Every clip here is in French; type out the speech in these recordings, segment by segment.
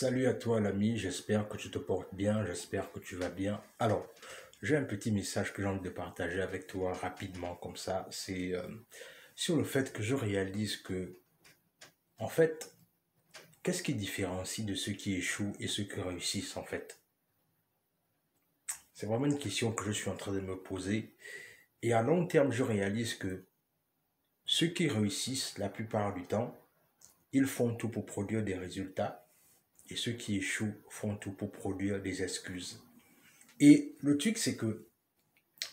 Salut à toi l'ami, j'espère que tu te portes bien, j'espère que tu vas bien. Alors, j'ai un petit message que j'ai envie de partager avec toi rapidement comme ça. C'est sur le fait que je réalise que, en fait, qu'est-ce qui différencie de ceux qui échouent et ceux qui réussissent en fait? C'est vraiment une question que je suis en train de me poser. Et à long terme, je réalise que ceux qui réussissent, la plupart du temps, ils font tout pour produire des résultats. Et ceux qui échouent font tout pour produire des excuses. Et le truc, c'est que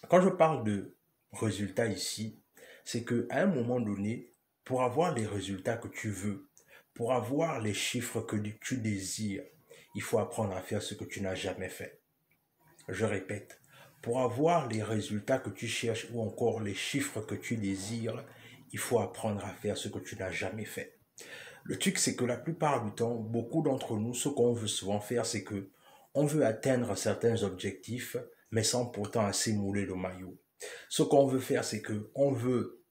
quand je parle de résultats ici, c'est qu'à un moment donné, pour avoir les résultats que tu veux, pour avoir les chiffres que tu désires, il faut apprendre à faire ce que tu n'as jamais fait. Je répète, pour avoir les résultats que tu cherches ou encore les chiffres que tu désires, il faut apprendre à faire ce que tu n'as jamais fait. Le truc, c'est que la plupart du temps, beaucoup d'entre nous, ce qu'on veut souvent faire, c'est que on veut atteindre certains objectifs, mais sans pourtant assez mouler le maillot. Ce qu'on veut faire, c'est que on veut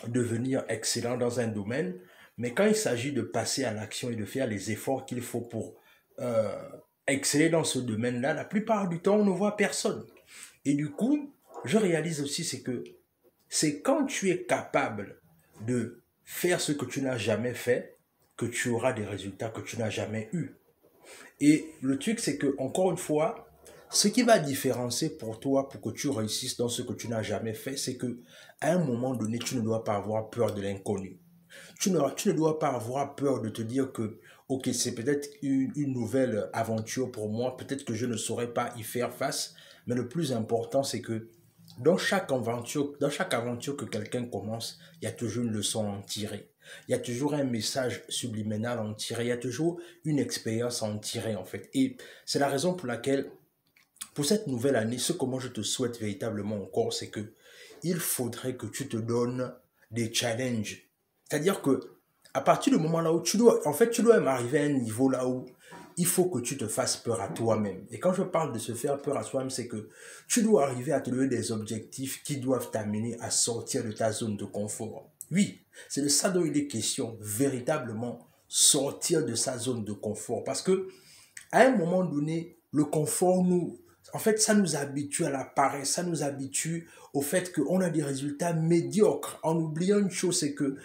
devenir excellent dans un domaine, mais quand il s'agit de passer à l'action et de faire les efforts qu'il faut pour euh, exceller dans ce domaine-là, la plupart du temps, on ne voit personne. Et du coup, je réalise aussi, c'est que c'est quand tu es capable de faire ce que tu n'as jamais fait que tu auras des résultats que tu n'as jamais eus. Et le truc, c'est que, encore une fois, ce qui va différencier pour toi, pour que tu réussisses dans ce que tu n'as jamais fait, c'est que, à un moment donné, tu ne dois pas avoir peur de l'inconnu. Tu ne dois pas avoir peur de te dire que, ok, c'est peut-être une nouvelle aventure pour moi, peut-être que je ne saurais pas y faire face, mais le plus important, c'est que dans chaque aventure que quelqu'un commence, il y a toujours une leçon à en tirer. Il y a toujours un message subliminal à en tirer. Il y a toujours une expérience à en tirer, en fait. Et c'est la raison pour laquelle, pour cette nouvelle année, ce que moi je te souhaite véritablement encore, c'est que il faudrait que tu te donnes des challenges. C'est-à-dire que, à partir du moment là où tu dois même arriver à un niveau là où il faut que tu te fasses peur à toi-même. Et quand je parle de se faire peur à soi-même, c'est que tu dois arriver à te donner des objectifs qui doivent t'amener à sortir de ta zone de confort. Oui, c'est de ça dont il est question, véritablement sortir de sa zone de confort. Parce que, à un moment donné, le confort en fait, ça nous habitue à la paresse, ça nous habitue au fait qu'on a des résultats médiocres. En oubliant une chose, c'est que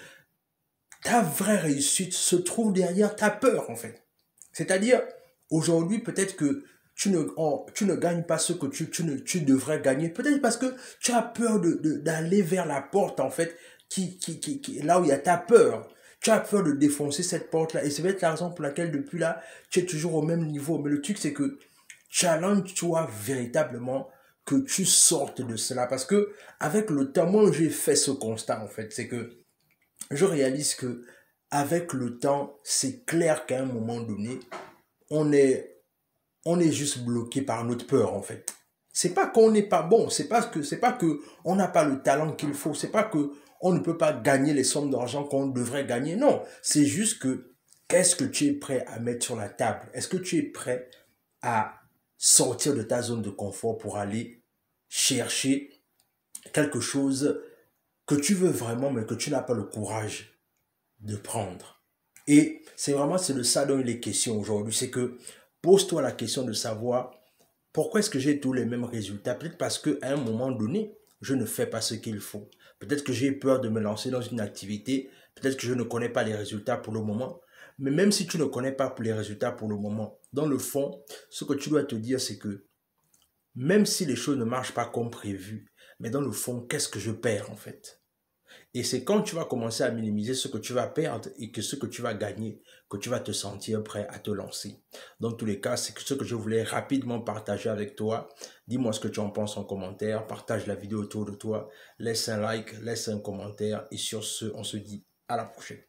ta vraie réussite se trouve derrière ta peur, en fait. C'est-à-dire, aujourd'hui, peut-être que tu ne gagnes pas ce que tu devrais gagner. Peut-être parce que tu as peur d'aller vers la porte, en fait, là où il y a ta peur. Tu as peur de défoncer cette porte-là. Et c'est peut-être la raison pour laquelle, depuis là, tu es toujours au même niveau. Mais le truc, c'est que challenge-toi véritablement que tu sortes de cela. Parce que, avec le temps, moi, j'ai fait ce constat, en fait. C'est que je réalise que avec le temps, c'est clair qu'à un moment donné, on est, on est juste bloqué par notre peur en fait. C'est pas qu'on n'est pas bon, c'est pas que on n'a pas le talent qu'il faut, c'est pas que on ne peut pas gagner les sommes d'argent qu'on devrait gagner. Non, c'est juste que qu'est-ce que tu es prêt à mettre sur la table? Est-ce que tu es prêt à sortir de ta zone de confort pour aller chercher quelque chose que tu veux vraiment mais que tu n'as pas le courage de prendre. Et c'est de ça dont il est question aujourd'hui. C'est que pose-toi la question de savoir pourquoi est-ce que j'ai tous les mêmes résultats. Peut-être parce qu'à un moment donné, je ne fais pas ce qu'il faut. Peut-être que j'ai peur de me lancer dans une activité. Peut-être que je ne connais pas les résultats pour le moment. Mais même si tu ne connais pas les résultats pour le moment, dans le fond, ce que tu dois te dire, c'est que même si les choses ne marchent pas comme prévu, mais dans le fond, qu'est-ce que je perds en fait? Et c'est quand tu vas commencer à minimiser ce que tu vas perdre et que ce que tu vas gagner, que tu vas te sentir prêt à te lancer. Dans tous les cas, c'est ce que je voulais rapidement partager avec toi. Dis-moi ce que tu en penses en commentaire. Partage la vidéo autour de toi. Laisse un like, laisse un commentaire. Et sur ce, on se dit à la prochaine.